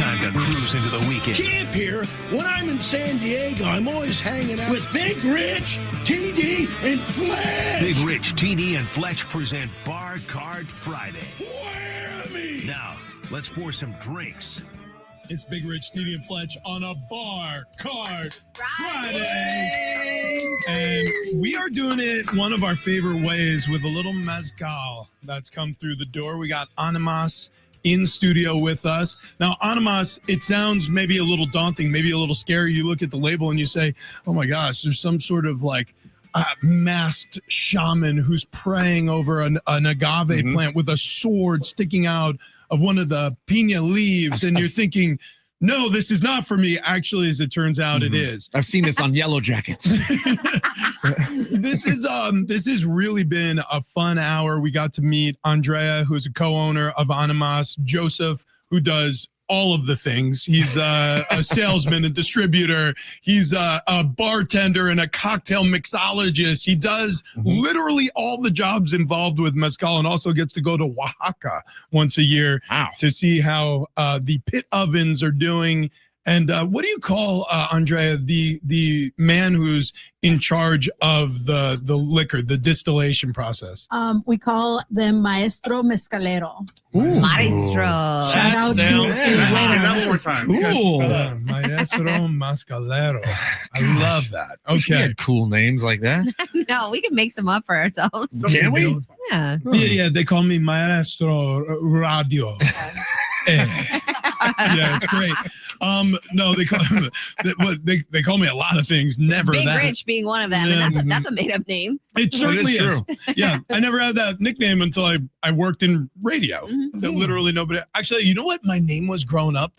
time to cruise into the weekend. Camp here. When I'm in San Diego, I'm always hanging out with Big Rich, TD, and Fletch. Big Rich, TD, and Fletch present Bar Card Friday. Whammy! Now, let's pour some drinks. It's Big Rich, TD, and Fletch on a Bar Card Friday. And we are doing it one of our favorite ways with a little mezcal that's come through the door. We got Animas in studio with us. Now, Animas, it sounds maybe a little daunting, maybe a little scary. You look at the label and you say, oh my gosh, there's some sort of like masked shaman who's praying over an agave plant with a sword sticking out of one of the pina leaves. And you're thinking, no, this is not for me. Actually, as it turns out, it is. I've seen this on Yellow Jackets. This has really been a fun hour. We got to meet Andrea, who's a co-owner of Animas, Joseph, who does all of the things. He's a salesman and distributor. He's a bartender and a cocktail mixologist. He does literally all the jobs involved with mezcal, and also gets to go to Oaxaca once a year to see how the pit ovens are doing. And what do you call, Andrea, the man who's in charge of the liquor, the distillation process? We call them Maestro Mezcalero. Maestro. Shout out to that one more time. Cool. Maestro Mezcalero. I love that. Okay. Cool names like that. No, we can make some up for ourselves. Can we? Yeah. Yeah, they call me Maestro Radio. Yeah, it's great. No, they call me a lot of things. Never Big that. Rich being one of them, and that's a made up name. It certainly is. Yeah, I never had that nickname until I worked in radio. Literally nobody. Actually, you know what my name was growing up?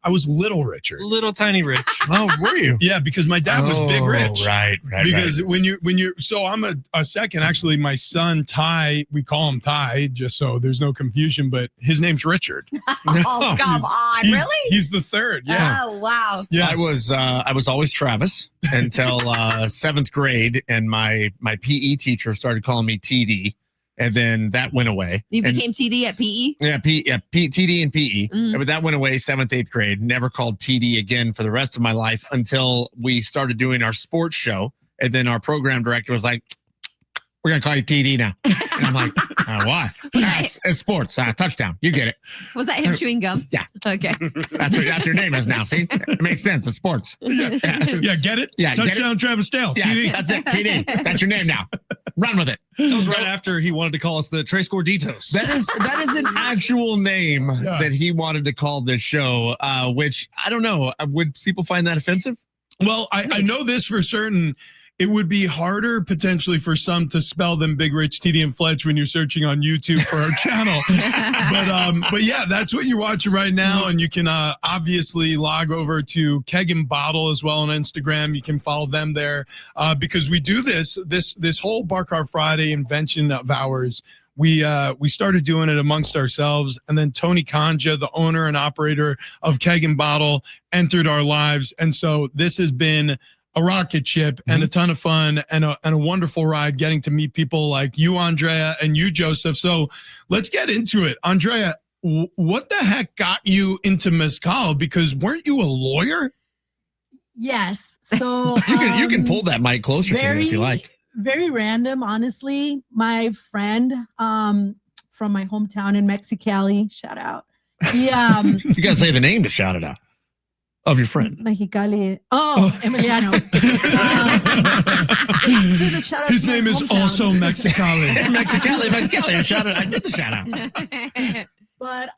I was Little Richard. Little Tiny Rich. Oh, were you? Yeah, because my dad was Big Rich. Right. Because when you're so I'm a second. Actually, my son Ty, we call him Ty, just so there's no confusion, but his name's Richard. Oh, come on, really? He's the third. Yeah. Oh, wow. Yeah. I was always Travis until seventh grade, and my PE teacher started calling me TD. And then that went away. You became TD at PE? Yeah, TD and PE. But that went away 7th, 8th grade. Never called TD again for the rest of my life until we started doing our sports show. And then our program director was like, we're going to call you TD now. And I'm like, why? It's sports. Touchdown. You get it. Was that him chewing gum? Yeah. Okay. That's your name is now. See? It makes sense. It's sports. Yeah, get it? Yeah, Touchdown, Travis Dale. Yeah, TD. that's it. TD. That's your name now. Run with it. That was right after he wanted to call us the Tres Gorditos. That is an actual name that he wanted to call this show, which I don't know. Would people find that offensive? Well, I know this for certain. It would be harder potentially for some to spell them Big Rich, TD, and Fletch when you're searching on YouTube for our channel. But yeah, that's what you're watching right now. And you can obviously log over to Keg and Bottle as well on Instagram. You can follow them there because we do this whole Bar Card Friday invention of ours. We started doing it amongst ourselves, and then Tony Kanja, the owner and operator of Keg and Bottle, entered our lives. And so this has been a rocket ship and a ton of fun and a wonderful ride getting to meet people like you, Andrea, and you, Joseph. So let's get into it. Andrea, what the heck got you into mezcal? Because weren't you a lawyer? Yes. So you can pull that mic closer to me if you like. Very random, honestly. My friend from my hometown in Mexicali, shout out. He you gotta say the name to shout it out. Of your friend. Mexicali. Oh, Emiliano. His name is also Mexicali. Mexicali. I did the shout out. But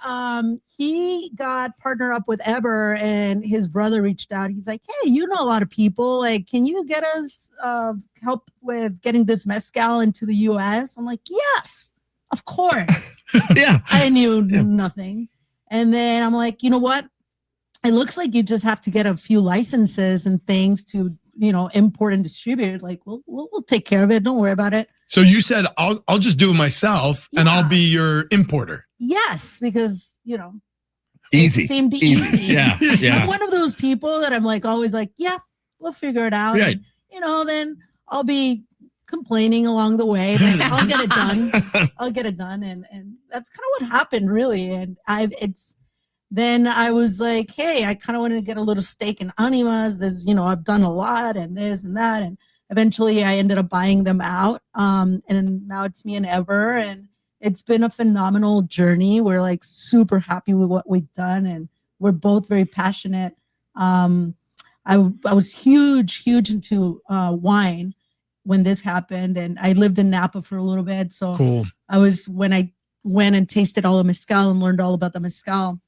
he got partnered up with Eber, and his brother reached out. He's like, hey, you know a lot of people. Like, can you get us help with getting this mezcal into the U.S.? I'm like, yes, of course. Yeah. I knew nothing. And then I'm like, you know what? It looks like you just have to get a few licenses and things to, import and distribute. Like, we'll take care of it. Don't worry about it. So you said, I'll just do it myself and I'll be your importer. Yes, because, easy. It seemed easy. Yeah. I'm one of those people that I'm like, always like, yeah, we'll figure it out. Right. And, then I'll be complaining along the way, but I'll get it done. And that's kind of what happened, really. And then I was like, hey, I kind of wanted to get a little stake in Animas. There's, I've done a lot and this and that. And eventually I ended up buying them out. And now it's me and Ever. And it's been a phenomenal journey. We're like super happy with what we've done. And we're both very passionate. I was huge into wine when this happened. And I lived in Napa for a little bit. So Cool. when I went and tasted all the mezcal and learned all about the mezcal,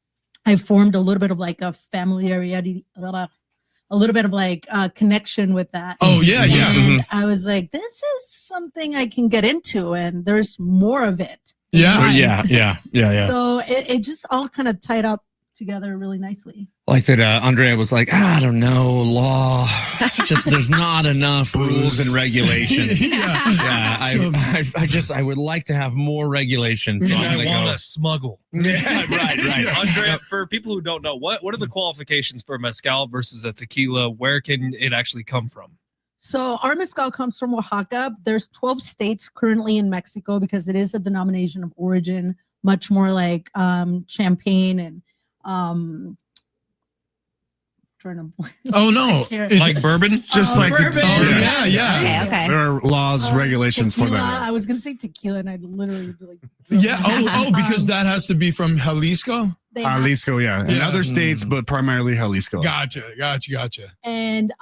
I formed a little bit of like a familiarity, a little bit of like a connection with that. Oh, yeah, yeah. And I was like, this is something I can get into, and there's more of it. Yeah. Yeah. So it just all kind of tied up together really nicely. Like that, Andrea was like, I don't know, law. Just there's not enough rules and regulations. Yeah. I would like to have more regulations. So I want to smuggle. Yeah, right. Andrea, for people who don't know, what are the qualifications for mezcal versus a tequila? Where can it actually come from? So our mezcal comes from Oaxaca. There's 12 states currently in Mexico because it is a denomination of origin, much more like champagne and Oh no, Like bourbon? Just like bourbon. Oh, yeah. Okay. there are laws, regulations for tequila. that. I was gonna say tequila, and I literally like. Yeah. Oh, because that has to be from Jalisco. They have- Jalisco, yeah. In Yeah. other states, but primarily Jalisco. Gotcha. And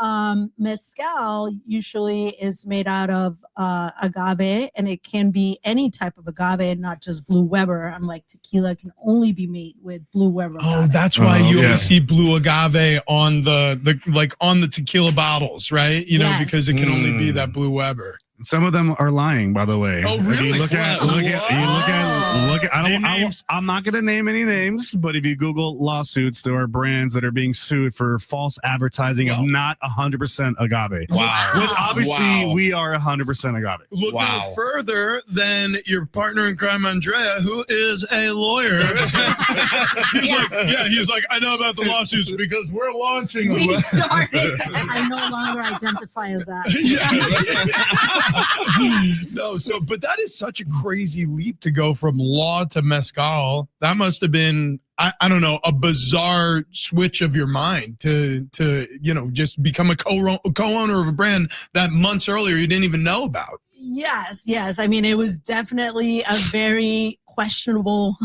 mezcal usually is made out of agave, and it can be any type of agave, not just blue Weber. Unlike tequila, can only be made with blue Weber. Oh, agave. that's why you yeah. always see blue agave on the tequila bottles, right? Yes. Because it can only be that blue Weber. Some of them are lying, by the way. Oh, If really? you look at. Name names. I'm not going to name any names, but if you Google lawsuits, there are brands that are being sued for false advertising of not 100% agave. Wow. Which obviously Wow. we are 100% agave. Look Wow. no further than your partner in crime, Andrea, who is a lawyer. He's like, I know about the lawsuits because we're launching We them. started. I no longer identify as that. No, but that is such a crazy leap to go from law to mezcal. That must have been, I don't know, a bizarre switch of your mind to just become a co-owner of a brand that months earlier you didn't even know about. Yes. I mean, it was definitely a very questionable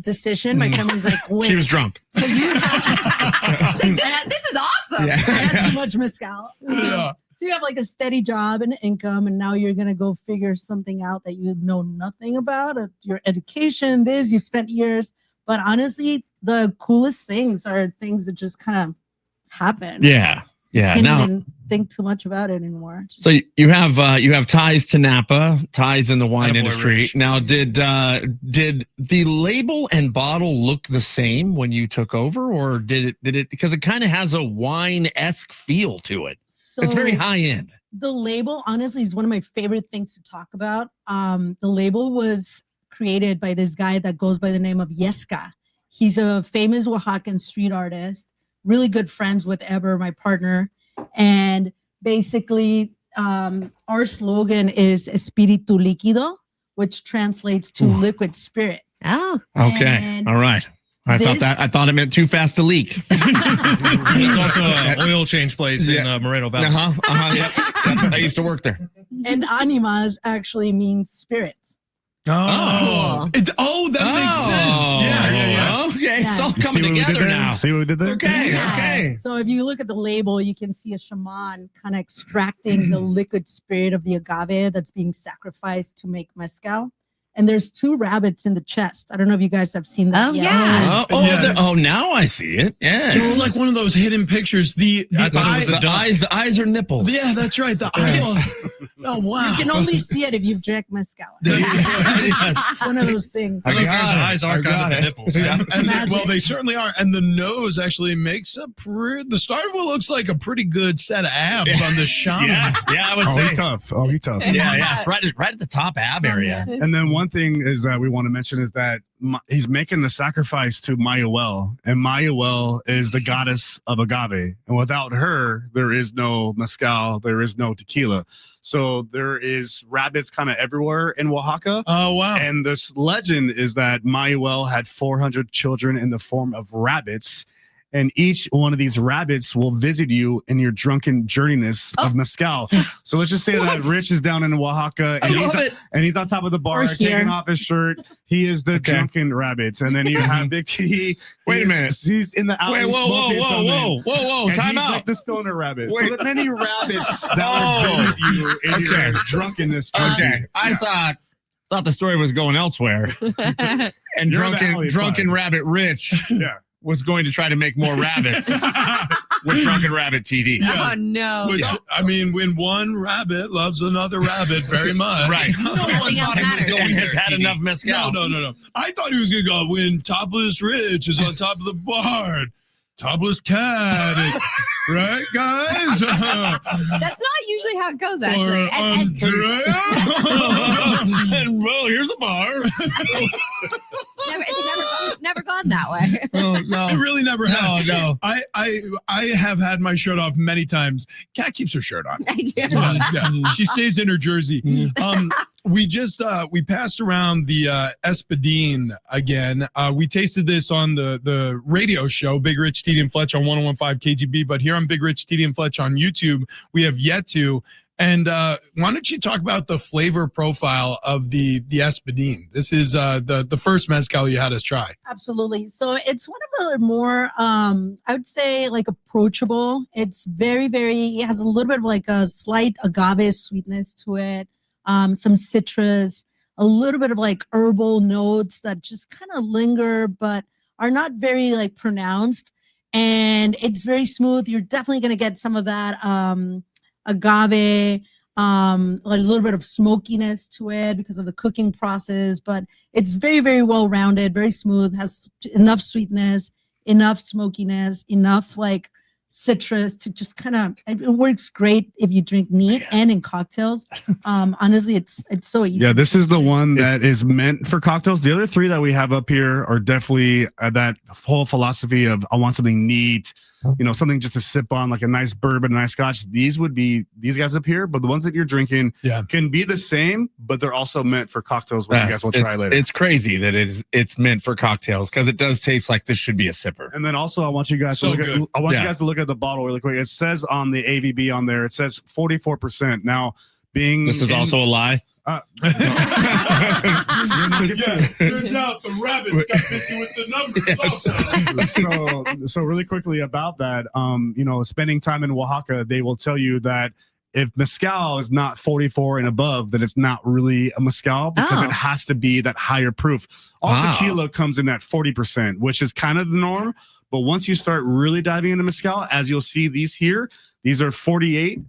decision. My family's like, wait. She was drunk. So you have, This is awesome. I had too much mezcal. Yeah. So you have like a steady job and income, and now you're gonna go figure something out that you know nothing about. Your education, you spent years. But honestly, the coolest things are things that just kind of happen. Yeah. Can't Now, even think too much about it anymore. so you have ties to Napa, ties in the wine Attaboy, industry. Rich. Now, did the label and bottle look the same when you took over, or did it because it kind of has a wine-esque feel to it? So It's very high end. the label, honestly, is one of my favorite things to talk about. The label was created by this guy that goes by the name of Yesca. He's a famous Oaxacan street artist, really good friends with Eber, my partner. And basically, our slogan is Espíritu Líquido, which translates to liquid spirit. Oh. Okay. And All right. I thought it meant too fast to leak. There's also an oil change place in Moreno Valley. Yep. I used to work there. And Animas actually means spirits. Oh, that makes sense. Yeah. Okay, Yeah. it's all You see coming what we did together there? now. See what we did there? Okay. So if you look at the label, you can see a shaman kind of extracting the liquid spirit of the agave that's being sacrificed to make mezcal. And there's 2 rabbits in the chest. I don't know if you guys have seen that Oh, yet. yeah. Now I see it. Yes. This is like one of those hidden pictures. The eyes are nipples. Yeah, that's right. The eye. Oh wow. You can only see it if you've drank mezcal. It's one of those things. I I don't got think the it. eyes are I kind got of it. the nipples. And they certainly are. And the nose actually makes the start of what looks like a pretty good set of abs on the shaman. Yeah, I would Oh, say. he tough. Oh, he tough. Yeah, it's right at the top ab area. And then one thing is that we want to mention is that he's making the sacrifice to Mayuel, and Mayuel is the goddess of agave, and without her, there is no mezcal, there is no tequila. So there is rabbits kind of everywhere in Oaxaca. Oh, wow. And this legend is that Mayuel had 400 children in the form of rabbits. And each one of these rabbits will visit you in your drunken journeyness of mezcal. So let's just say that Rich is down in Oaxaca and he's on top of the bar, taking off his shirt. He is the drunken rabbits. And then you have Big T. Wait a minute. He's in the alley. Whoa. Time out. Like the stoner rabbit. So the many rabbits that will visit you in your drunkenness journey. Okay. I thought the story was going elsewhere. And drunken rabbit Rich. Yeah. Was going to try to make more rabbits with Drunken Rabbit TD. Oh, no. Which, I mean, when one rabbit loves another rabbit very much. Right. Nothing else matters. And has had enough mezcal. No. I thought he was going to go when Topless Rich is on top of the bar. Topless cat. Right, guys? That's not usually how it goes, actually. Or Andrea? And, well, here's a bar. It's never gone that way. Oh, no. It really never has. No. I have had my shirt off many times. Kat keeps her shirt on. I do. Yeah. She stays in her jersey. We passed around the Espadine again. We tasted this on the radio show, Big Rich, TD and Fletch on 101.5 KGB. But here on Big Rich, TD and Fletch on YouTube, we have yet to. And why don't you talk about the flavor profile of the Espadine? This is the first mezcal you had us try. Absolutely. So it's one of the more, I would say, like approachable. It's very, it has a little bit of like a slight agave sweetness to it, some citrus, a little bit of like herbal notes that just kind of linger, but are not very like pronounced. And it's very smooth. You're definitely going to get some of that agave, a little bit of smokiness to it because of the cooking process, but it's very well-rounded, very smooth, has enough sweetness, enough smokiness, enough like citrus to just kind of, it works great if you drink neat and in cocktails. Honestly, it's so easy. Yeah, this is the one that is meant for cocktails. The other three that we have up here are definitely that whole philosophy of I want something neat, something just to sip on, like a nice bourbon, a nice scotch. These would be these guys up here, but the ones that you're drinking can be the same, but they're also meant for cocktails, which you guys will try later. It's crazy that it's meant for cocktails because it does taste like this should be a sipper. And then also I want you guys to look at the bottle really quick. It says on the AVB on there, it says 44%. Now, this is also a lie. Turns out the rabbits got busy with the numbers. So really quickly about that, spending time in Oaxaca, they will tell you that if mezcal is not 44 and above, then it's not really a mezcal because it has to be that higher proof. Tequila comes in at 40%, which is kind of the norm. But once you start really diving into mezcal, as you'll see these are 48.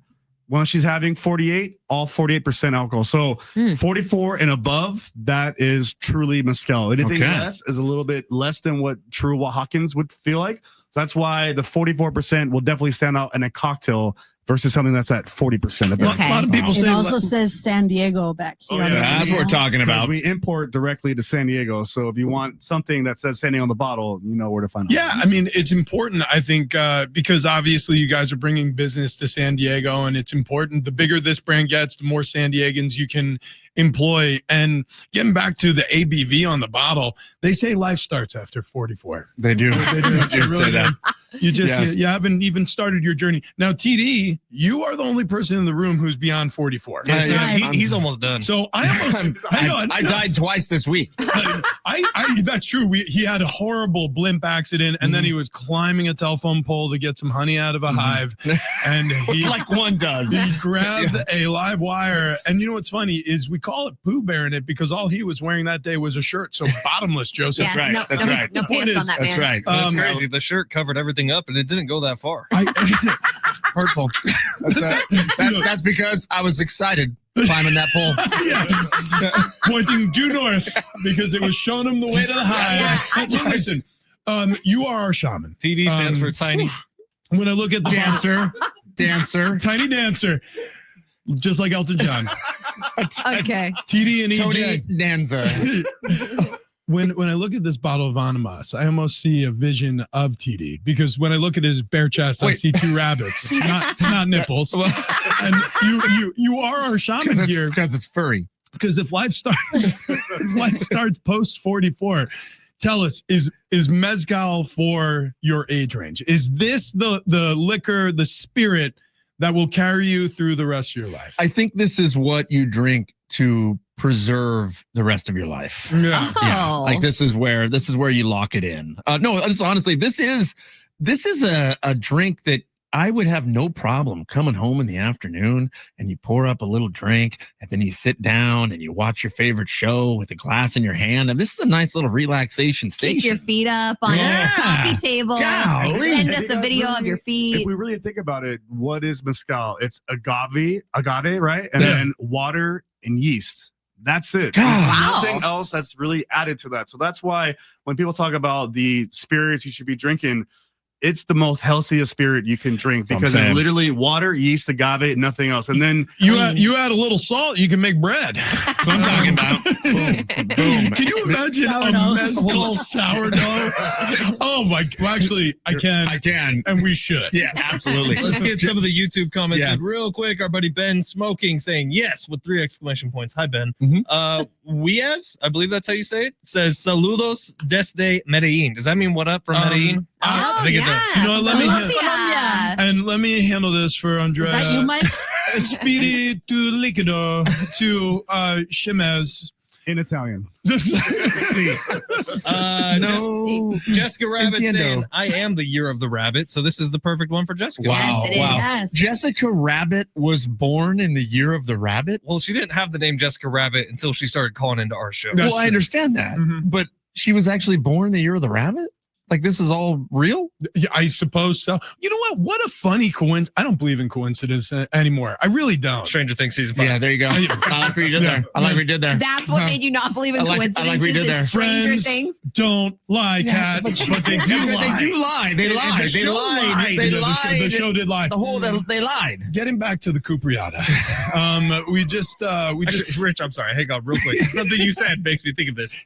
When she's having 48, all 48% alcohol. So 44 and above, that is truly mezcal. Anything less is a little bit less than what true Oaxacans would feel like. So that's why the 44% will definitely stand out in a cocktail versus something that's at 40%. A lot of people say it also says San Diego back here. That's what we're talking about. We import directly to San Diego. So if you want something that says San Diego on the bottle, you know where to find it. Yeah, I mean, it's important, I think, because obviously you guys are bringing business to San Diego, and it's important. The bigger this brand gets, the more San Diegans you can employ. And getting back to the ABV on the bottle, they say life starts after 44. They do. They do say that. You haven't even started your journey. Now, TD, you are the only person in the room who's beyond 44. He's almost done. So I died twice this week. That's true. He had a horrible blimp accident, and then he was climbing a telephone pole to get some honey out of a hive, and like one does. He grabbed a live wire, and you know what's funny is we call it Pooh Bearing it because all he was wearing that day was a shirt. So bottomless, Joseph. Yeah, right. That's right. No pants on that man. That's right. It's crazy. The shirt covered everything up, and it didn't go that far. Hurtful. That's because I was excited climbing that pole. Pointing due north because it was showing him the way to the hive. So listen, you are our shaman. TD stands for tiny. When I look at the dancer, tiny dancer, just like Elton John. Okay. TD and Tony EJ. Danza. when I look at this bottle of Animas, I almost see a vision of TD because when I look at his bare chest, I see 2 rabbits, not nipples. And you are our shaman here because it's furry. Because if life starts post 44, tell us, is mezcal for your age range? Is this the liquor, the spirit that will carry you through the rest of your life? I think this is what you drink to preserve the rest of your life. Yeah. Yeah. Like this is where you lock it in. No, it's honestly, this is a drink that I would have no problem coming home in the afternoon and you pour up a little drink and then you sit down and you watch your favorite show with a glass in your hand. And this is a nice little relaxation station. Keep your feet up on your coffee table. Golly. Send us a video of your feet. If we really think about it, what is mezcal? It's agave, right? And then water and yeast. That's it. Wow. Nothing else that's really added to that. So that's why when people talk about the spirits you should be drinking, it's the most healthiest spirit you can drink because it's literally water, yeast, agave, nothing else. And then you add a little salt, you can make bread. That's what I'm talking about. Boom. Can you imagine a mezcal sourdough? Oh my! Well, actually, I can, and we should. Yeah, absolutely. Let's get some of the YouTube comments in real quick. Our buddy Ben Smoking saying yes with 3 exclamation points. Hi Ben. Wiaz, I believe that's how you say it, says saludos desde Medellin. Does that mean what up from Medellin? I think it does. You know, let me handle this for Andrea. Is that you, Mike? Espiritu líquido to Shemez. in Italian. Jessica Rabbit saying, I am the year of the rabbit. So this is the perfect one for Jessica. Wow. Yes, it is. Wow. Yes. Jessica Rabbit was born in the year of the rabbit? Well, she didn't have the name Jessica Rabbit until she started calling into our show. That's I true. understand that. But she was actually born the year of the rabbit? Like this is all real? Yeah, I suppose so. You know what? What a funny coincidence. I don't believe in coincidence anymore. I really don't. Stranger Things season 5. Yeah, there you go. I like what you did there. I like what you did there. That's what made you not believe in coincidences. I like what you did there. Stranger Friends Things. don't lie, Kat, but they do lie. They do lie. They lied. The They show lied. They You know, lied. The show did lie. The whole they lied. Getting back to the Cupriata. we just Actually, Rich, I'm sorry. Hang on real quick. Something you said makes me think of this.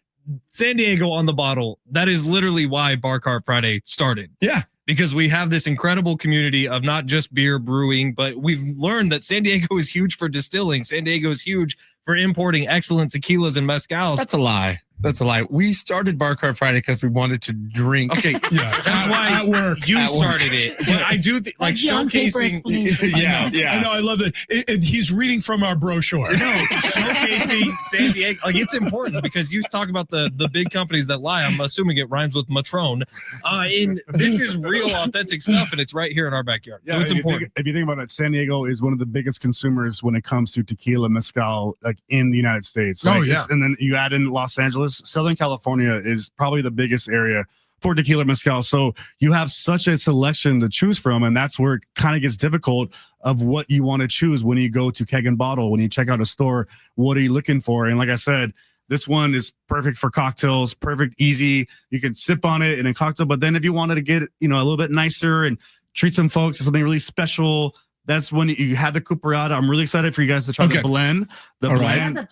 San Diego on the bottle. That is literally why Bar Cart Friday started. Yeah. Because we have this incredible community of not just beer brewing, but we've learned that San Diego is huge for distilling. San Diego is huge for importing excellent tequilas and mezcals. That's a lie. That's a lie. We started Bar Cart Friday because we wanted to drink. Okay, yeah. that's why at work. you At started it. But I do like the on-paper showcasing. explanation. I know. I love it. He's reading from our brochure. No, showcasing San Diego. Like it's important because you talk about the big companies that lie. I'm assuming it rhymes with Matron. And this is real, authentic stuff, and it's right here in our backyard. So it's important. If you think about it, San Diego is one of the biggest consumers when it comes to tequila, mezcal, like in the United States. Like, and then you add in Los Angeles, Southern California is probably the biggest area for tequila mezcal. So you have such a selection to choose from, and that's where it kind of gets difficult of what you want to choose when you go to Keg and Bottle. When you check out a store, what are you looking for? And like I said, this one is perfect for cocktails, perfect, easy. You can sip on it in a cocktail, but then if you wanted to get, a little bit nicer and treat some folks to something really special, that's when you have the Cupriata. I'm really excited for you guys to try the blend. Blend.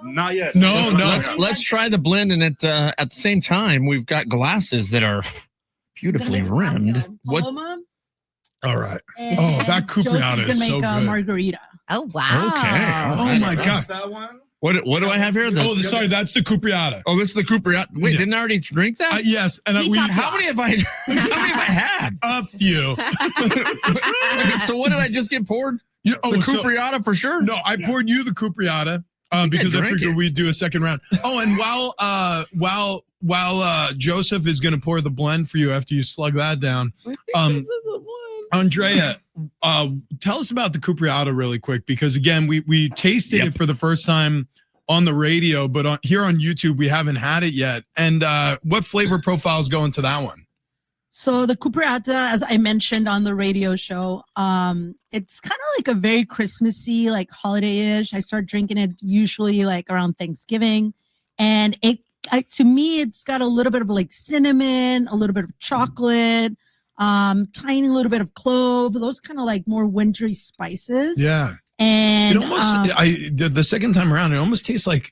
Not yet. No. Let's try the blend, and at the same time, we've got glasses that are beautifully rimmed. What? All right. And that Cupriata Josie's is gonna make so a good. margarita. Oh, wow. Okay. Oh my God. That one? What do I have here? Sorry, that's the Cupriata. Oh, this is the Cupriata. Wait, didn't I already drink that? Yes, and How many have I had? A few. So what did I just get poured? The Cupriata for sure. No, I poured you the Cupriata because I figured we'd do a second round. Oh, and while Joseph is going to pour the blend for you after you slug that down, Andrea, tell us about the Cupriata really quick, because again, we tasted it for the first time on the radio, but here on YouTube, we haven't had it yet. And what flavor profiles go into that one? So the Cupriata, as I mentioned on the radio show, it's kind of like a very Christmassy, like holiday-ish. I start drinking it usually like around Thanksgiving. And to me, it's got a little bit of like cinnamon, a little bit of chocolate, tiny little bit of clove, those kind of like more wintry spices. Yeah. And It almost the second time around, it almost tastes like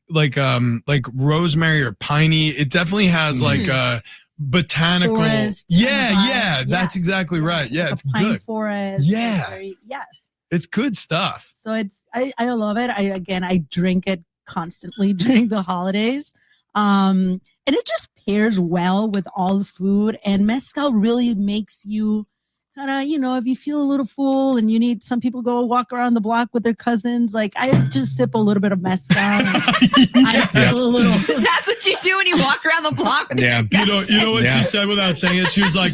rosemary or piney. It definitely has like a botanical. Forest Yeah, that's exactly right. Yeah, like it's a pine good. forest. Yeah. Yes. It's good stuff. So I love it. I drink it constantly during the holidays. And it just pairs well with all the food, and mezcal really makes you kind of, if you feel a little full and you need, some people go walk around the block with their cousins. Like I just sip a little bit of mezcal. And I feel a little. That's what you do when you walk around the block. With Yeah. You know what she said without saying it? She was like,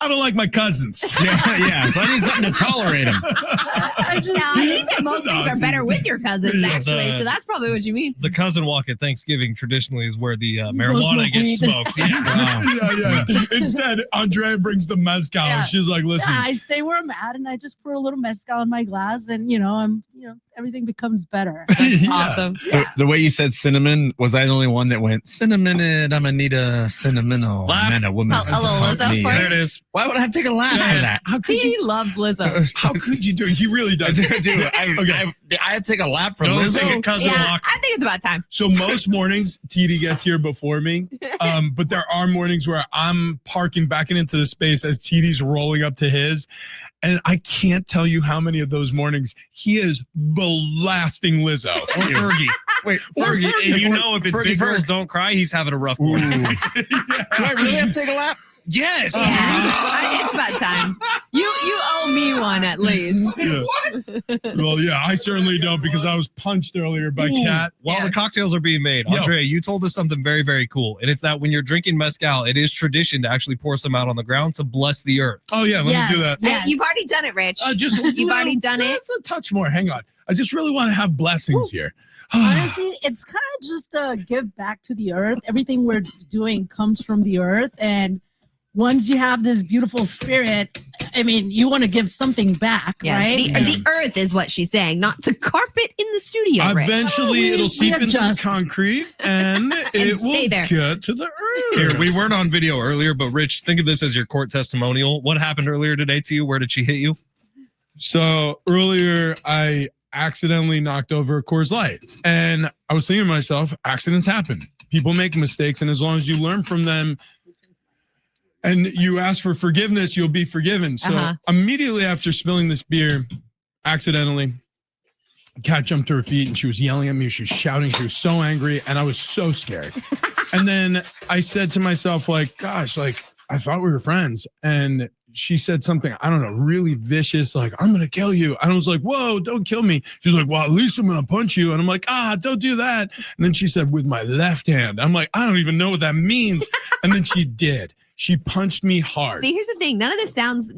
I don't like my cousins. Yeah. So I need something to tolerate them. I think that most things are better with your cousins, actually. So that's probably what you mean. The cousin walk at Thanksgiving traditionally is where the marijuana gets smoked. Yeah. Instead, Andrea brings the mezcal. Yeah. And she's like, listen. I stay where I'm at, and I just pour a little mezcal in my glass, and everything becomes better. Yeah. Awesome. The way you said cinnamon, was I the only one that went cinnamon? I'm gonna need a cinnamon. Laugh. Man, a woman. A little Lizzo for There it. it is. Why would I have to take a laugh for that? How could He you? loves Lizzo. How could you do it? He really does. Dude, Okay. I have to take a lap from Don't Lizzo. sing a cousin Yeah, walk. I think it's about time. So most mornings, TD gets here before me. But there are mornings where I'm parking backing into the space as TD's rolling up to his. And I can't tell you how many of those mornings he is blasting Lizzo. Or Fergie. Wait, Fergie. And you know, if it's Fergie Big Girls Ferg. Don't Cry, he's having a rough Ooh. morning. Do I really have to take a lap? Yes. It's about time. You owe me one at least. Yeah. Well, yeah, I certainly don't, because I was punched earlier by Kat. While the cocktails are being made, Yo. Andrea, you told us something very, very cool. And it's that when you're drinking mezcal, it is tradition to actually pour some out on the ground to bless the earth. Oh, yeah, let me do that. Hey, you've already done it, Rich. You've already done it. That's a touch more. Hang on. I just really want to have blessings here. Honestly, it's kind of just a give back to the earth. Everything we're doing comes from the earth, and once you have this beautiful spirit, I mean, you want to give something back, right? The earth is what she's saying, not the carpet in the studio, Rich. Eventually, it'll seep into the adjust. concrete, and it stay will there. get to the earth. Here, we weren't on video earlier, but Rich, think of this as your court testimonial. What happened earlier today to you? Where did she hit you? So earlier, I accidentally knocked over a Coors Light, and I was thinking to myself, accidents happen. People make mistakes, and as long as you learn from them and you ask for forgiveness, you'll be forgiven. So immediately after spilling this beer, accidentally, Kat jumped to her feet and she was yelling at me. She was shouting. She was so angry, and I was so scared. And then I said to myself, like, gosh, like, I thought we were friends. And she said something, I don't know, really vicious, like, I'm going to kill you. And I was like, whoa, don't kill me. She's like, well, at least I'm going to punch you. And I'm like, don't do that. And then she said, with my left hand. I'm like, I don't even know what that means. And then she did. She punched me hard. See, here's the thing. None of this sounds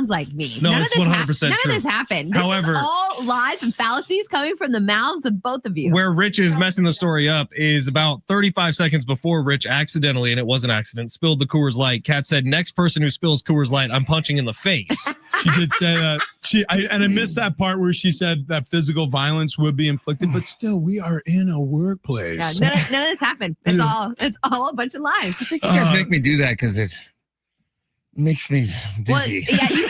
like me. No, none it's of this 100% None true. of this happened. This However, is all lies and fallacies coming from the mouths of both of you. Where Rich is messing the story up is about 35 seconds before Rich accidentally, and it was an accident, spilled the Coors Light. Kat said, next person who spills Coors Light, I'm punching in the face. She did say that. I missed that part where she said that physical violence would be inflicted, but still, we are in a workplace. Yeah, none of this happened. It's all a bunch of lies. I think you guys make me do that because it makes me dizzy. Well, yeah, you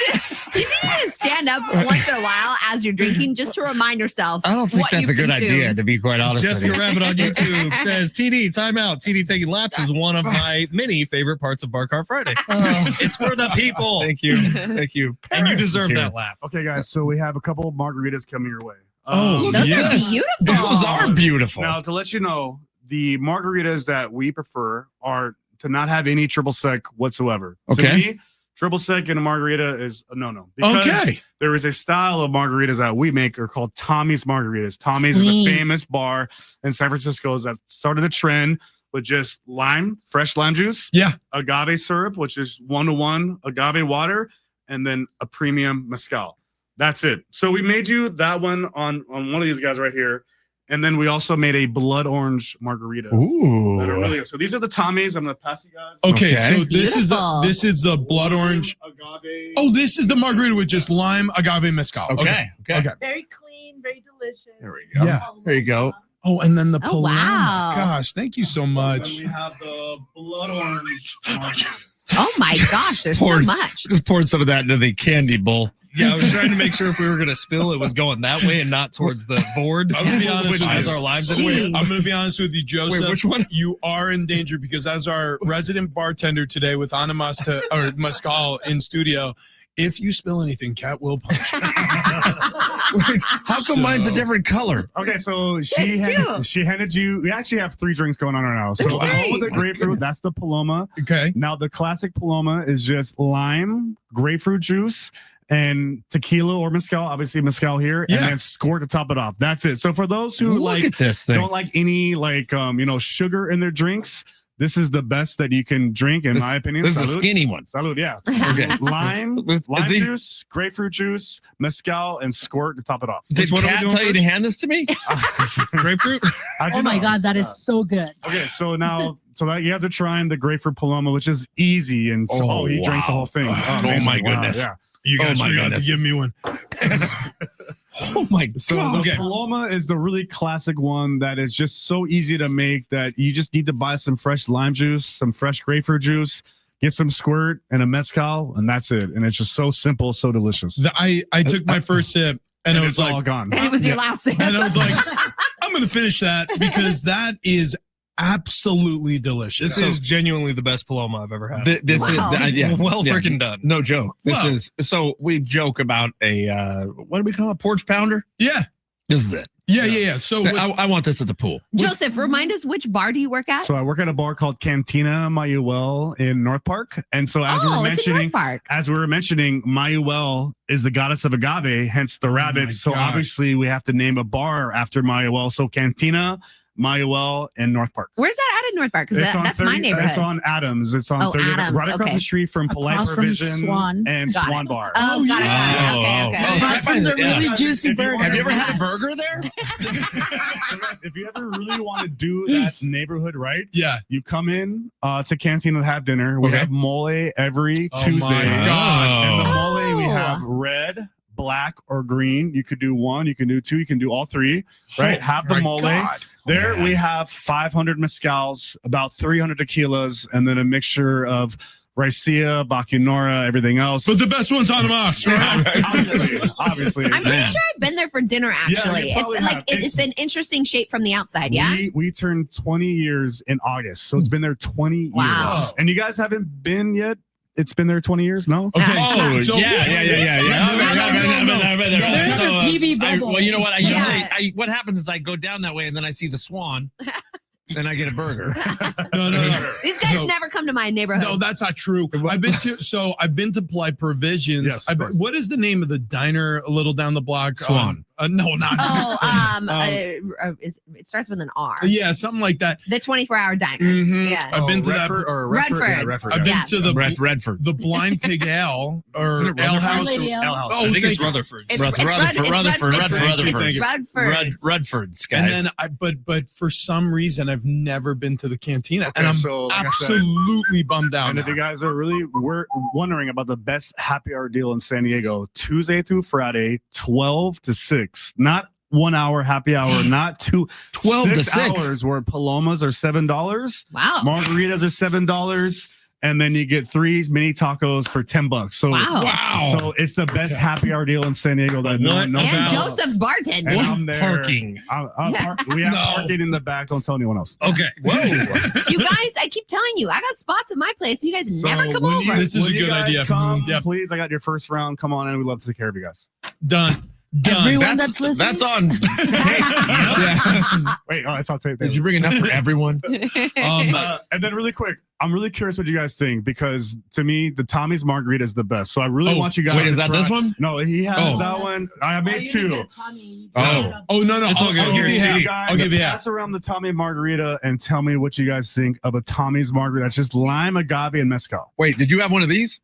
do need to stand up once in a while as you're drinking, just to remind yourself. I don't think what that's you've a good consumed. idea, to be quite honest Jessica with you. Rabbit on YouTube says, TD, timeout. TD taking laps is one of my many favorite parts of Bar Car Friday. It's for the people. Thank you. Thank you. And you Paris is deserve here. that lap. Okay, guys, so we have a couple of margaritas coming your way. Oh, Those yes. are beautiful. Those are beautiful. Now, to let you know, the margaritas that we prefer are to not have any triple sec whatsoever. Okay. To me, triple sec in a margarita is a no-no. Because Okay. there is a style of margaritas that we make are called Tommy's Margaritas. Tommy's is a Clean. famous bar in San Francisco that started a trend with just lime, fresh lime juice, Yeah. agave syrup, which is 1-to-1 agave water, and then a premium mezcal. That's it. So we made you that one on one of these guys right here. And then we also made a blood orange margarita. Ooh. That are really good. So these are the Tommy's. I'm gonna pass you guys. Okay, Okay. so this is the blood orange. Agave. Oh, this is the margarita with just lime, agave, mezcal. Okay. Okay. Very clean, very delicious. There we go. Yeah. There you go. Oh, and then the Oh, Paloma. wow. Gosh, thank you so Then much. we have the blood orange. Oh my gosh, there's so Poured- much. Just poured some of that into the candy bowl. Yeah, I was trying to make sure if we were gonna spill, it was going that way and not towards the board. I'm gonna be honest which with has you. our lives in Jeez. it. I'm going to be honest with you, Joseph. Wait, which one? You are in danger because as our resident bartender today with Animas Mezcal in studio, if you spill anything, Kat will punch you. How come mine's a different color? Okay, so Yes, she handed you. We actually have 3 drinks going on right now. So the one with the grapefruit, that's the Paloma. Okay. Now the classic Paloma is just lime, grapefruit juice, and tequila or mezcal. Obviously mezcal here, Yeah. and then squirt to top it off. That's it. So for those who Look at this thing. don't like any sugar in their drinks, this is the best that you can drink in my opinion. This is a Salud. skinny one. Salud, yeah. Okay. Lime Is he- juice, grapefruit juice, mezcal, and squirt to top it off. Did Which one are we Kat doing tell you to first? hand this to me? Grapefruit. How'd you Oh my know? God, that is so good. Okay, so now, that you have to try the grapefruit Paloma, which is easy, and so, he drank the wow. whole thing. Oh, amazing. my Wow, goodness. yeah. You guys Oh my forgot to goodness. give me one. Oh my So god. the Paloma is the really classic one that is just so easy to make that you just need to buy some fresh lime juice, some fresh grapefruit juice, get some squirt and a mezcal, and that's it. And it's just so simple, so delicious. I took my first sip and it was it's all like, gone. And it was your last sip. and I was like, I'm going to finish that because that is absolutely delicious. This is genuinely the best Paloma I've ever had. This Wow. is yeah, well yeah. freaking done. No joke. This Well- is so we joke about a what do we call it? Porch pounder? Yeah. This is it. Yeah. So I want this at the pool. Joseph, remind us which bar do you work at? So I work at a bar called Cantina Mayuel in North Park. And so as we were it's in mentioning, North Park. Mayuel is the goddess of agave, hence the rabbits. So gosh. obviously we have to name a bar after Mayuel. So Cantina Mayuel in North Park. Where's that at in North Park? Because It's on that's my 30 neighborhood. It's on Adams. It's on Oh, 30, Adams, right across okay. the street from Polite Across from Provision Swan. and Got Swan it. Bar. Oh, got it. Oh, Okay. oh. Across from the Yeah. really juicy If you burger. want- Have you ever had a burger there? If you ever really want to do that neighborhood right, yeah. you come in to Cantina to have dinner. We Okay. have mole every Oh Tuesday. my God. And the mole we Oh. have red, black, or green. You could do 1, you can do 2, you can do all 3. Right? Oh Have the my mole. God. There Man. we have 500 mezcals, about 300 tequilas, and then a mixture of Raicilla, Bacunora, everything else. But the best one's on us, right? obviously. I'm pretty Man. sure I've been there for dinner. you Actually, it's probably like have. it's an interesting shape from the outside. Yeah. We turned 20 years in August, so it's been there 20 Wow. years. And you guys haven't been yet? It's been there 20 years? No? Okay. Oh, so- yeah. They're in their PB bubble. Well, you know what? Yeah. What happens is I go down that way and then I see the swan, then I get a burger. No. These guys So- never come to my neighborhood. No, that's not true. I've been to Polite Provisions. Yes, of course. What is the name of the diner a little down the block? Swan. No, not. It starts with an R. Yeah, something like that. The 24-hour diner. Mhm. Yeah. I've been to that. Redford's. I've been Yeah. to the Redford. the Blind Pig Ale Isn't or it Ale Rutherford? House. Lady Ale. House. Oh, I think it's thank you. Rutherford. It's Rutherford's, Rutherford's. And Yeah. then but for some reason I've never been to the cantina, Okay, and I'm so like I said, absolutely bummed out. and if you now. guys are really wondering about the best happy hour deal in San Diego, Tuesday through Friday, 12 to 6. Not 1 hour happy hour, not 12 to 6 6. hours where Palomas are $7, Wow. margaritas are $7, and then you get 3 mini tacos for $10. So Wow. So it's the best happy hour deal in San Diego that no What? one knows And about. Joseph's And bartending. I'm there. Parking. We have No. parking in the back. Don't tell anyone else. Okay. You guys, I keep telling you, I got spots at my place. You guys never come when over. This is when a you good guys idea. Come, Yep. Please, I got your first round. Come on in. We'd love to take care of you guys. Done. Everyone that's listening. That's on tape. Yeah. Wait, it's on tape. Did you bring enough for everyone? And then really quick, I'm really curious what you guys think because to me, the Tommy's Margarita is the best. So I really want you guys Wait, is to that try- this one? No, he has Oh. that one. I made 2. Oh no! It's all I'll good. give you Here, half. you I'll give you half. Pass around the Tommy Margarita and tell me what you guys think of a Tommy's Margarita. That's just lime, agave, and mezcal. Wait, did you have one of these?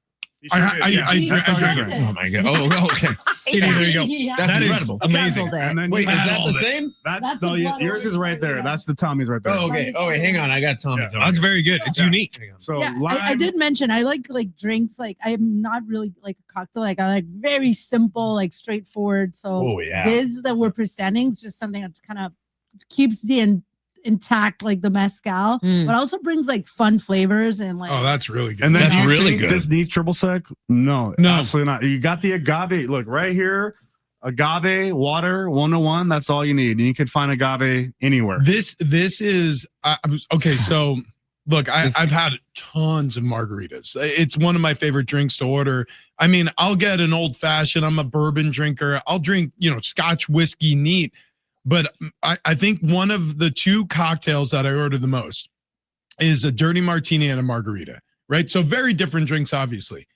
I That's all drank you it. drink. Oh my god! Oh, okay. There you go. That's That is incredible. amazing. Guzzled it. And then Wait, you is have that all the of it. same? That's No, the blood yours is right there. Margarita. That's the Tommy's right there. Oh, okay. Oh, wait, hang on. I got Tommy's. Yeah. over That's here. very good. It's Yeah. unique. So Yeah, lime, I did mention I like drinks. Like I'm not really like a cocktail. Like I like very simple, like straightforward. So Oh yeah. this that we're presenting is just something that's kind of keeps the intact like the mezcal, but also brings like fun flavors and like. Oh, that's really good. And then That's do you really think good. this needs triple sec? No, No. absolutely not. You got the agave. Look right here, agave water 101. That's all you need. And you can find agave anywhere. This is okay. So look, I've had tons of margaritas. It's one of my favorite drinks to order. I mean, I'll get an old fashioned. I'm a bourbon drinker. I'll drink, Scotch whiskey neat. But I think one of the two cocktails that I order the most is a dirty martini and a margarita, right? So very different drinks, obviously.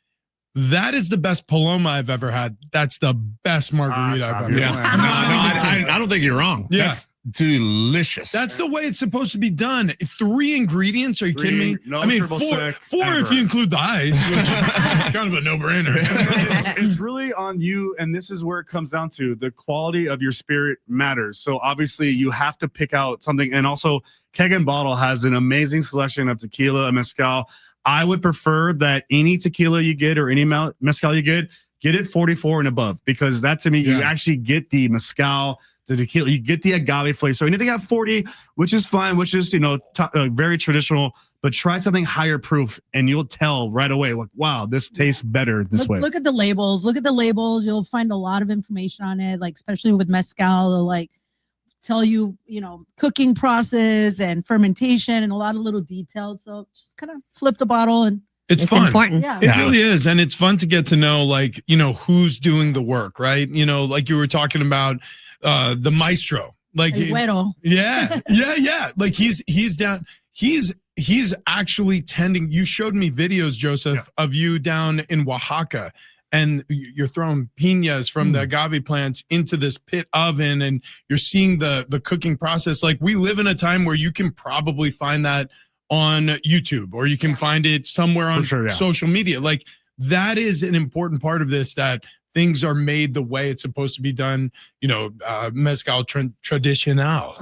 That is the best Paloma I've ever had. That's the best margarita I've ever had. I don't think you're wrong. Yeah. That's delicious. That's the way it's supposed to be done. 3 ingredients? Are you kidding me? No I mean, triple four sec if ever. you include the ice, which is kind of a no-brainer. It's really on you, and this is where it comes down to the quality of your spirit matters. So obviously you have to pick out something, and also Keg and Bottle has an amazing selection of tequila and mezcal. I would prefer that any tequila you get or any mezcal you get it 44 and above, because that to me, you actually get the mezcal, the tequila, you get the agave flavor. So anything at 40, which is fine, which is, very traditional, but try something higher proof and you'll tell right away, like, wow, this tastes better this way. Look at the labels. Look at the labels. You'll find a lot of information on it, like especially with mezcal, they'll like tell you, cooking process and fermentation and a lot of little details. So just kind of flip the bottle and It's fun. important. yeah. It really is. And it's fun to get to know, like, who's doing the work, right? Like you were talking about the maestro. Like, El güero. yeah. Like he's down. He's actually tending. You showed me videos, Joseph, of you down in Oaxaca. And you're throwing piñas from the agave plants into this pit oven, and you're seeing the cooking process. Like, we live in a time where you can probably find that on YouTube, or you can find it somewhere on social media. Like, that is an important part of this, that things are made the way it's supposed to be done. Mezcal tradicional.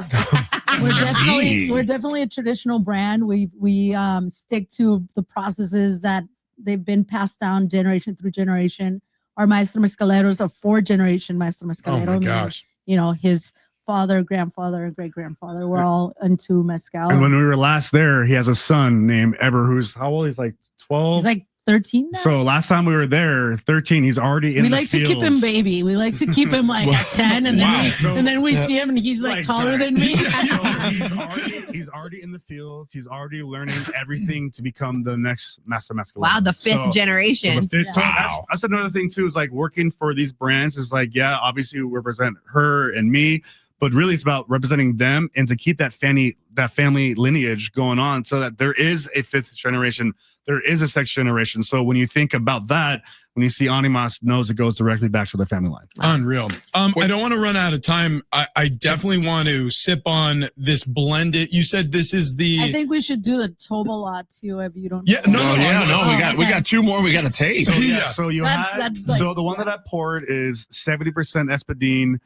We're definitely a traditional brand. We stick to the processes that they've been passed down generation through generation. Our Maestro Mezcaleros are 4th-generation Maestro Mezcalero. Oh my gosh. His father, grandfather, great-grandfather were all into mezcal. And when we were last there, he has a son named Eber, who's how old? He's like 12. He's like 13 now. So last time we were there, 13, he's already in we the like fields. to keep him baby. We like to keep him like at 10, and then we see him and he's like taller than me. He's already in the fields. He's already learning everything to become the next Master Mezcal. Wow, the 5th generation. So that's another thing too, is like working for these brands is like, obviously we represent her and me, but really it's about representing them and to keep that family lineage going on, so that there is a 5th generation, there is a 6th generation. So when you think about that, when you see Animas, knows it goes directly back to their family line. Unreal. I don't want to run out of time. I definitely want to sip on this blended. You said this is the. I think we should do the Toba lot too, if you don't. Yeah, no. We got 2 more we got to taste. So you had the one that I poured is 70% Espadín,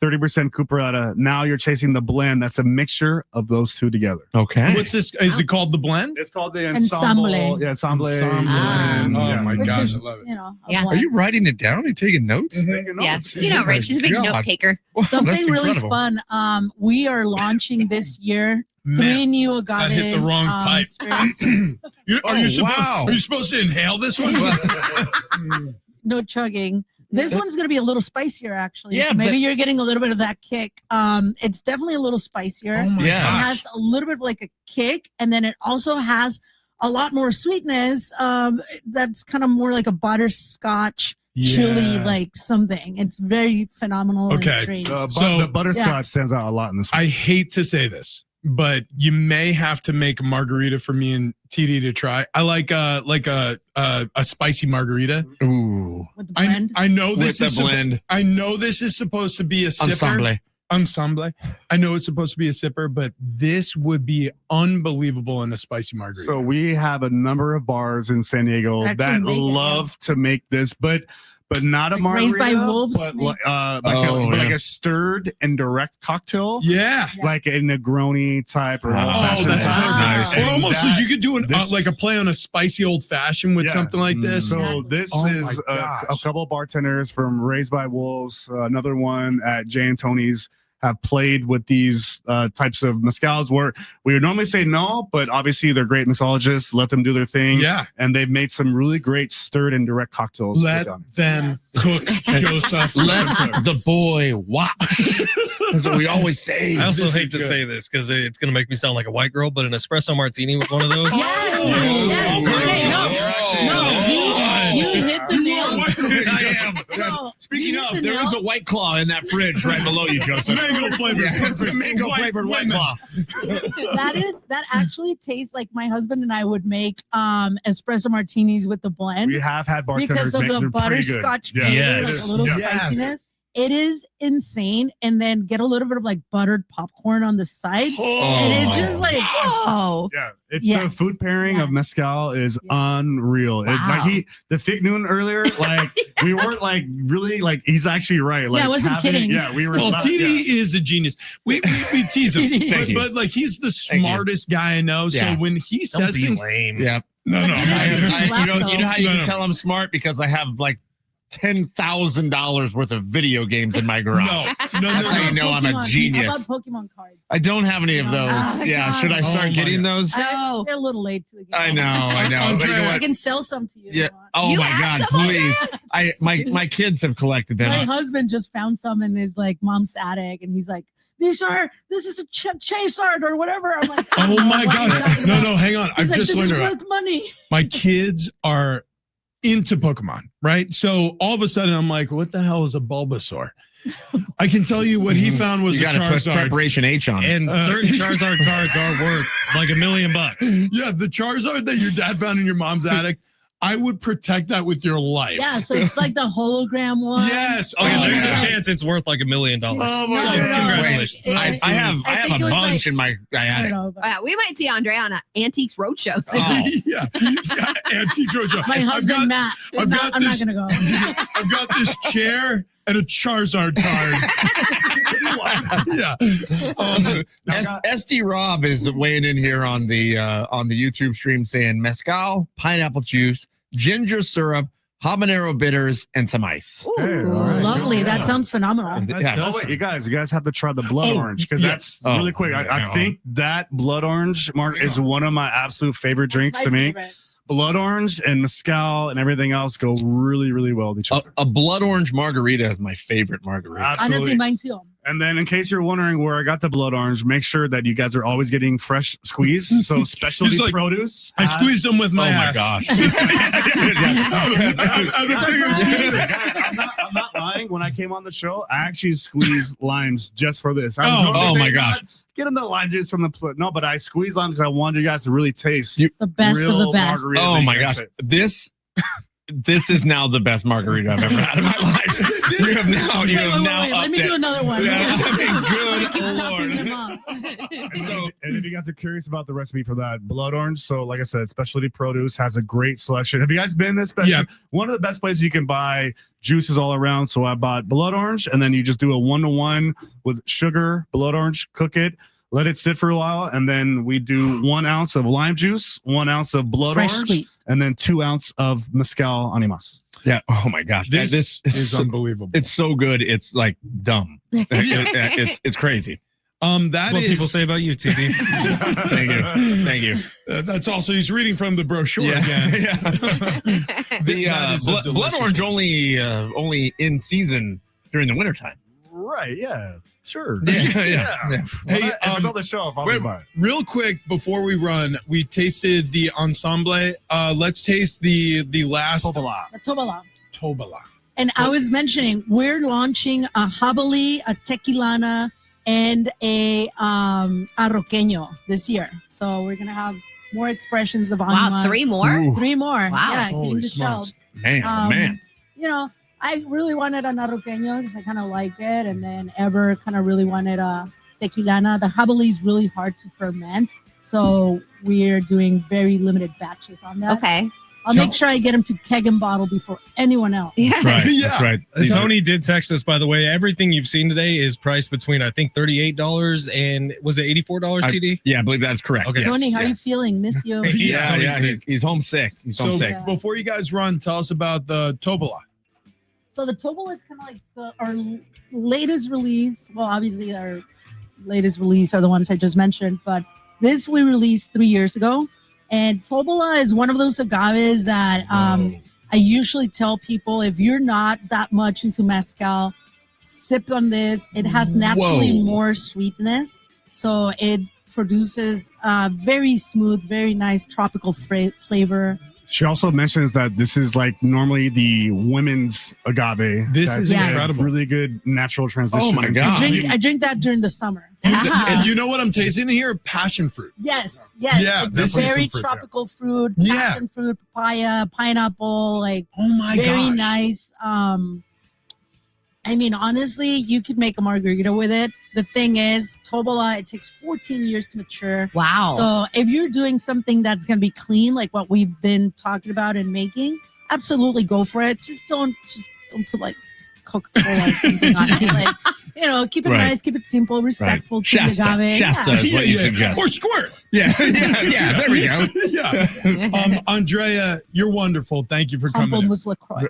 30% Cuperata. Now you're chasing the blend. That's a mixture of those two together. Okay. What's this? Is it called the blend? It's called the ensemble. Yeah, ensemble. Ensemble. Oh my Which gosh, is, I love it. Yeah. Are you writing it down? Are you taking notes? Yes. Rich is a big note taker. Something really fun. We are launching this year 3 new agave. I hit the wrong pipe. Are you supposed to inhale this one? No chugging. This one's going to be a little spicier, actually. Yeah, so maybe you're getting a little bit of that kick. It's definitely a little spicier. Oh my It gosh. has a little bit of like a kick, and then it also has a lot more sweetness. That's kind of more like a butterscotch chili, like something. It's very phenomenal. Okay. And strange. The butterscotch stands out a lot in this one. I hate to say this, but you may have to make a margarita for me and TD to try. I like a spicy margarita. Ooh. With the blend. I know this With is the blend. I know this is supposed to be a sipper. Ensemble. I know it's supposed to be a sipper, but this would be unbelievable in a spicy margarita. So we have a number of bars in San Diego that love to make this, but not a margarita. Raised by wolves, but like a stirred and direct cocktail. Yeah. Like a Negroni type or old-fashioned that's type. nice. Or And almost that- you could do like a play on a spicy old fashioned with something like this. So this is a couple of bartenders from Raised by Wolves. Another one at Jay and Tony's have played with these types of mezcals where we would normally say no, but obviously they're great mixologists. Let them do their thing. Yeah. And they've made some really great stirred and direct cocktails. Let them cook, Joseph. Let the boy watch. That's what we always say. I also This hate is to good. say this because it's going to make me sound like a white girl, but an espresso martini with one of those. You hit the nail. I am. So, Speaking you hit of, the there nail. is a White Claw in that fridge right below you, Joseph. Mango flavored. Yeah, it's a mango flavored White Claw. that actually tastes like my husband and I would make espresso martinis with the blend We have had bartenders because of make the them pretty good. butterscotch Yeah. flavor, Yes. like a little Yes. spiciness. It is insane, and then get a little bit of like buttered popcorn on the side, and it's just like Oh, Yeah, it's the Yes. food pairing of mezcal is Yeah. unreal. It, Wow. like the fig Noon earlier, like we weren't like really like he's actually right. Like I wasn't kidding. Yeah, we were. Well, not- TD yeah. is a genius. We tease him, Thank you. but like he's the Thank you. smartest guy I know. Yeah. So when he Don't says be things, lame. Yeah. no, You know how you No, can no. tell I'm smart because I have like $10,000 worth of video games in my garage. no. That's how you know I'm a Pokemon. genius. How about Pokemon cards? I don't have any of those. Oh, Yeah, God. should I Oh, start my getting God. those? No. They're a little late to the game. I know. But you know Andrea, I what? can sell some to you. if Yeah. you want. Oh You my have God, some please! My kids have collected My them. husband just found some in his like mom's attic, and he's like, this is a chase art or whatever. I'm like, Oh my what are you gosh! talking No, about? hang on. He's I've like, just this is learned about. worth money. My kids are into Pokemon, right? So all of a sudden, I'm like, what the hell is a Bulbasaur? I can tell you what he found was You a got to put Charizard. preparation H on it. And certain Charizard cards are worth like $1 million. Yeah, the Charizard that your dad found in your mom's attic. I would protect that with your life. Yeah, so it's like the hologram one. Yes. Oh, yeah, there's yeah. a chance it's worth like $1 million. Oh my No, God. no, Congratulations. like, I have I think a it was bunch like- in my I attic. don't know. But we might see Andre on an Antiques Roadshow soon. Oh. yeah. Antiques Roadshow. my husband Matt. I've got I'm not this- gonna go. I've got this chair and a Charizard card. Yeah. SD Rob is weighing in here on the YouTube stream saying mezcal, pineapple juice, ginger syrup, habanero bitters, and some ice. Ooh. Hey, all right. Lovely. That sounds phenomenal. Yeah. Oh wait, you guys have to try the blood Oh, orange because yeah. that's Oh, really quick. I yeah. think that blood orange, Mark, is one of my absolute favorite drinks That's to my make. favorite. Blood orange and mezcal and everything else go really, really well with each other. A blood orange margarita is my favorite margarita. Absolutely. Honestly, mine too. And then, in case you're wondering where I got the blood orange, make sure that you guys are always getting fresh squeeze. So, specialty He's like, produce. I squeezed them with my Oh my ass. gosh. I'm not lying. When I came on the show, I actually squeezed limes just for this. I was Oh, normally oh my saying, gosh. Get them the lime juice from the no, but I squeezed lime because I wanted you guys to really taste The best of the real best. margaritas Oh that my you guys gosh. fit. This is now the best margarita I've ever had in my life. You have now Wait, now let me upped do it. another one. Yeah, I mean, good Keep topping Lord. them up. And if you guys are curious about the recipe for that blood orange, so like I said, specialty produce has a great selection. Have you guys been to special? Yeah. One of the best places you can buy juices all around. So I bought blood orange, and then you just do a 1-to-1 with sugar, blood orange, cook it, let it sit for a while, and then we do 1 ounce of lime juice, 1 ounce of blood Fresh orange, squeezed. and then 2 ounces of mezcal animas. Yeah. Oh my gosh. This is is so, unbelievable. it's so good. It's like dumb. It's crazy. That That's what is people say about you, TD. Thank you. Thank you. That's also he's reading from the brochure Yeah. again. Yeah. The That is a blood delicious orange one. only in season during the wintertime. Right? Yeah. Sure. Yeah. Well, Hey, if it's on the shelf, I'll wait, buy it. Real quick before we run, we tasted the ensemble. Let's taste the last Popala. The Tobala. Tobala. And I was mentioning we're launching a Jabali, a Tequilana, and a Arroqueño this year. So we're gonna have more expressions of Wow, Animas. 3 more? Ooh, 3 more. Wow. Yeah, Holy hitting the smokes. shelves. man, oh, man. You know, I really wanted an Arroqueño because I kind of like it, and then Ever kind of really wanted a Tequilana. The Jabali is really hard to ferment, so we're doing very limited batches on that. Okay. I'll make sure I get them to keg and bottle before anyone else. Yeah. Right. Yeah. That's right. Tony did text us, by the way. Everything you've seen today is priced between, I think, $38 and was it $84, TD? Yeah, I believe that's correct. Okay. Yes. Tony, how yeah. you feeling? Miss you. Yeah, Tony's yeah. sick. He's homesick. He's So homesick. Yeah. before you guys run, tell us about the Tobala. So the Tobola is kind of like our latest release. Well, obviously our latest release are the ones I just mentioned, but this we released 3 years ago. And Tobola is one of those agaves that I usually tell people, if you're not that much into mezcal, sip on this. It has naturally more sweetness, so it produces very smooth, very nice tropical flavor. She also mentions that this is like normally the women's agave. This is incredible. Really good natural transition. Oh my God. I drink that during the summer. And you know what I'm tasting in here? Passion fruit. Yes. Yeah, It's very tropical fruit, passion fruit, papaya, pineapple, like very nice. I mean, honestly, you could make a margarita with it. The thing is, Tobola, it takes 14 years to mature. Wow. So if you're doing something that's going to be clean, like what we've been talking about and making, absolutely go for it. Just don't put like Coca-Cola or something on it. Like, keep it nice, keep it simple, respectful. Shasta is what you suggest. Or squirt. Yeah, there we go. Yeah. Andrea, you're wonderful. Thank you for coming. Was LaCroix.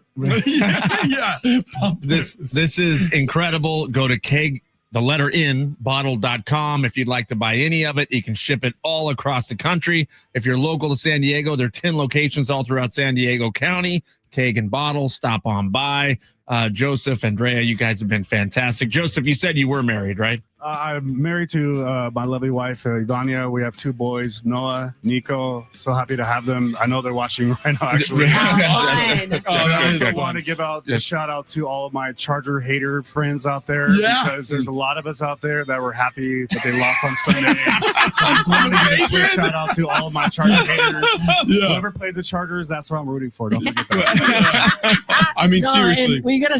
This is incredible. Go to bottle.com if you'd like to buy any of it. You can ship it all across the country. If you're local to San Diego, there are 10 locations all throughout San Diego County. Keg and Bottle, stop on by. Joseph, Andrea, you guys have been fantastic. Joseph, you said you were married, right? I'm married to my lovely wife, Ivania. We have 2 boys, Noah, Nico. So happy to have them. I know they're watching right now, actually. I just want to give out a shout out to all of my Charger hater friends out there, because there's a lot of us out there that were happy that they lost on Sunday. So I just want to give a quick shout out to all of my Charger haters. Whoever plays the Chargers, that's what I'm rooting for. Don't forget that. I mean, seriously. We gotta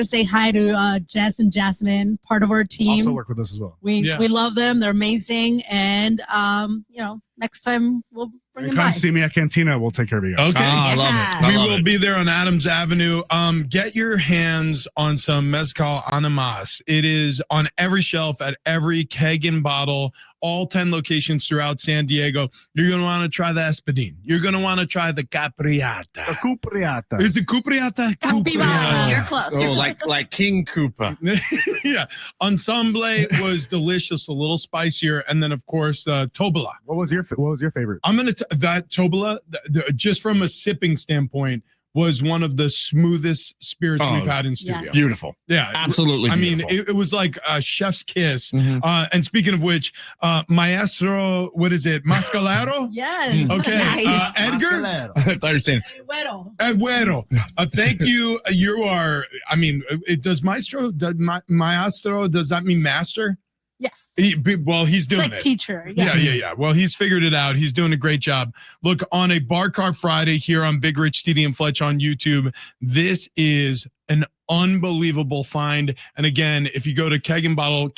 say hi to Jess and Jasmine, part of our team. Also work with us as well. We love them. They're amazing. And next time we'll bring them by. Come see me at Cantina. We'll take care of you guys. Okay. I love it. We will be there on Adams Avenue. Get your hands on some Mezcal Animas. It is on every shelf at every Keg and Bottle, all 10 locations throughout San Diego. You're going to want to try the Espadín. You're going to want to try the Capriata. The Cupriata. Is it Cupriata? Capibara. You're close. Oh, like King Koopa. Yeah. Ensemble was delicious, a little spicier. And then, of course, Tobola. What was your favorite? I'm going to that Tobola, just from a sipping standpoint, was one of the smoothest spirits we've had in studio. Yes. Beautiful. Yeah, absolutely. I mean, beautiful. it was like a chef's kiss. And speaking of which, Maestro, what is it? Mascalero? Yes. Okay. Nice. Edgar? I thought you were saying Eduardo. Thank you. You are, I mean, does Maestro, does that mean master? Yes. He's doing It's like it. teacher. Yeah. Well, he's figured it out. He's doing a great job. Look, on a Bar Car Friday here on Big Rich, TD, and Fletch on YouTube, this is an unbelievable find. And again, if you go to Keg and Bottle,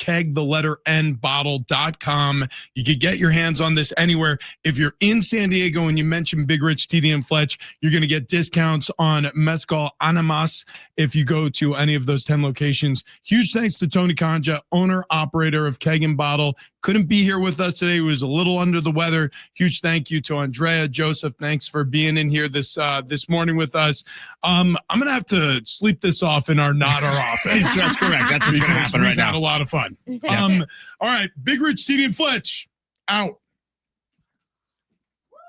bottle.com, you can get your hands on this anywhere. If you're in San Diego and you mention Big Rich, TD, and Fletch, you're going to get discounts on Mezcal Animas if you go to any of those 10 locations. Huge thanks to Tony Kanja, owner, operator of Keg and Bottle. Couldn't be here with us today. He was a little under the weather. Huge thank you to Andrea, Joseph. Thanks for being in here this morning with us. I'm going to have to sleep this off in our office. That's correct. That's what's going to happen right now. We've had a lot of fun. All right. Big Rich, TD, and Fletch, out.